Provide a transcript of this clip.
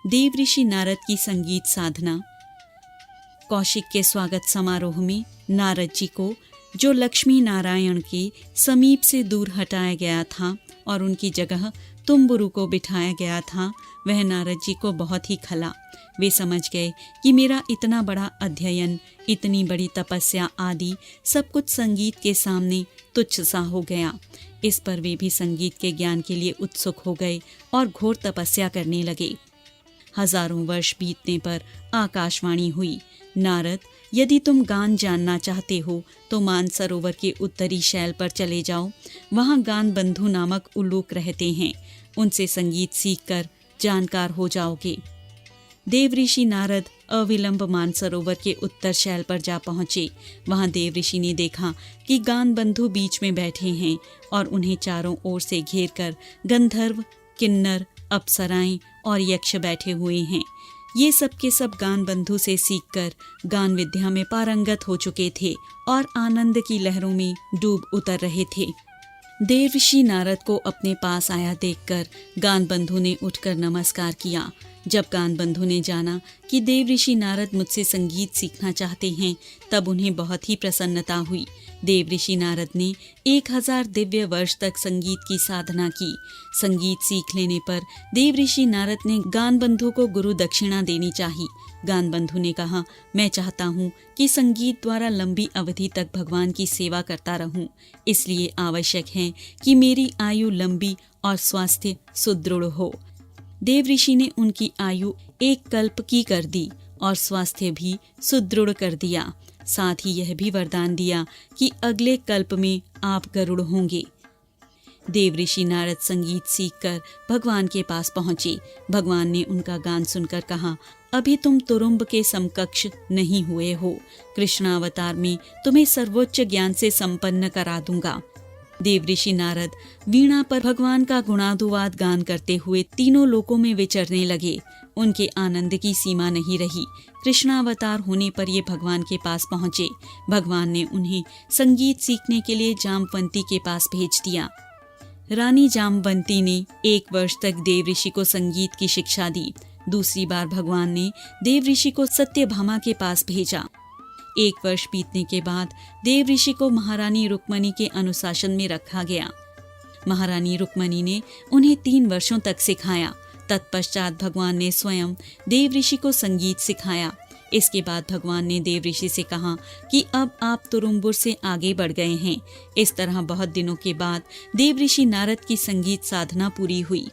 देवऋषि नारद की संगीत साधना। कौशिक के स्वागत समारोह में नारद जी को जो लक्ष्मी नारायण के समीप से दूर हटाया गया था और उनकी जगह तुम्बुरु को बिठाया गया था, वह नारद जी को बहुत ही खला। वे समझ गए कि मेरा इतना बड़ा अध्ययन, इतनी बड़ी तपस्या आदि सब कुछ संगीत के सामने तुच्छ सा हो गया। इस पर वे भी संगीत के ज्ञान के लिए उत्सुक हो गए और घोर तपस्या करने लगे। हजारों वर्ष बीतने पर आकाशवाणी हुई, नारद, यदि तुम गान जानना चाहते हो तो मानसरोवर के उत्तरी शैल पर चले जाओ। वहाँ गान बंधु नामक उल्लूक रहते हैं, उनसे संगीत सीखकर जानकार हो जाओगे। देवऋषि नारद अविलंब मानसरोवर के उत्तर शैल पर जा पहुंचे। वहां देवऋषि ने देखा कि गान बंधु बीच में बैठे हैं और उन्हें चारों ओर से घेर कर गंधर्व, किन्नर, अप्सराएं और यक्ष बैठे हुए हैं। ये सब के सब गान बंधु से सीखकर गान विद्या में पारंगत हो चुके थे और आनंद की लहरों में डूब उतर रहे थे। देवऋषि नारद को अपने पास आया देखकर गान बंधु ने उठकर नमस्कार किया। जब गान बंधु ने जाना कि देवऋषि नारद मुझसे संगीत सीखना चाहते हैं, तब उन्हें बहुत ही प्रसन्नता हुई। देवऋषि नारद ने 1000 दिव्य वर्ष तक संगीत की साधना की। संगीत सीख लेने पर देवऋषि नारद ने गान बंधु को गुरु दक्षिणा देनी चाहिए। गान बंधु ने कहा, मैं चाहता हूँ कि संगीत द्वारा लंबी अवधि तक भगवान की सेवा करता रहूं, इसलिए आवश्यक है कि मेरी आयु लंबी और स्वास्थ्य सुदृढ़ हो। देवऋषि ने उनकी आयु 1 कल्प की कर दी और स्वास्थ्य भी सुदृढ़ कर दिया। साथ ही यह भी वरदान दिया कि अगले कल्प में आप गरुड़ होंगे। देवऋषि नारद संगीत सीखकर भगवान के पास पहुंचे। भगवान ने उनका गान सुनकर कहा, अभी तुम तुरुम्ब के समकक्ष नहीं हुए हो। कृष्णावतार में तुम्हें सर्वोच्च ज्ञान से संपन्न करा दूंगा। देवऋषि नारद वीणा पर भगवान का गुणानुवाद गान करते हुए तीनों लोकों में विचरने लगे। उनके आनंद की सीमा नहीं रही। कृष्णावतार होने पर ये भगवान के पास पहुंचे। भगवान ने उन्हें संगीत सीखने के लिए जामवंती के पास भेज दिया। रानी जामवंती ने 1 वर्ष तक देवऋषि को संगीत की शिक्षा दी। दूसरी बार भगवान ने देवऋषि को सत्यभामा के पास भेजा। 1 वर्ष बीतने के बाद देवऋषि को महारानी रुक्मणी के अनुशासन में रखा गया। महारानी रुक्मणी ने उन्हें 3 वर्षों तक सिखाया। तत्पश्चात भगवान ने स्वयं देवऋषि को संगीत सिखाया। इसके बाद भगवान ने देवऋषि से कहा कि अब आप तुरुम्बुर से आगे बढ़ गए हैं। इस तरह बहुत दिनों के बाद देवऋषि नारद की संगीत साधना पूरी हुई।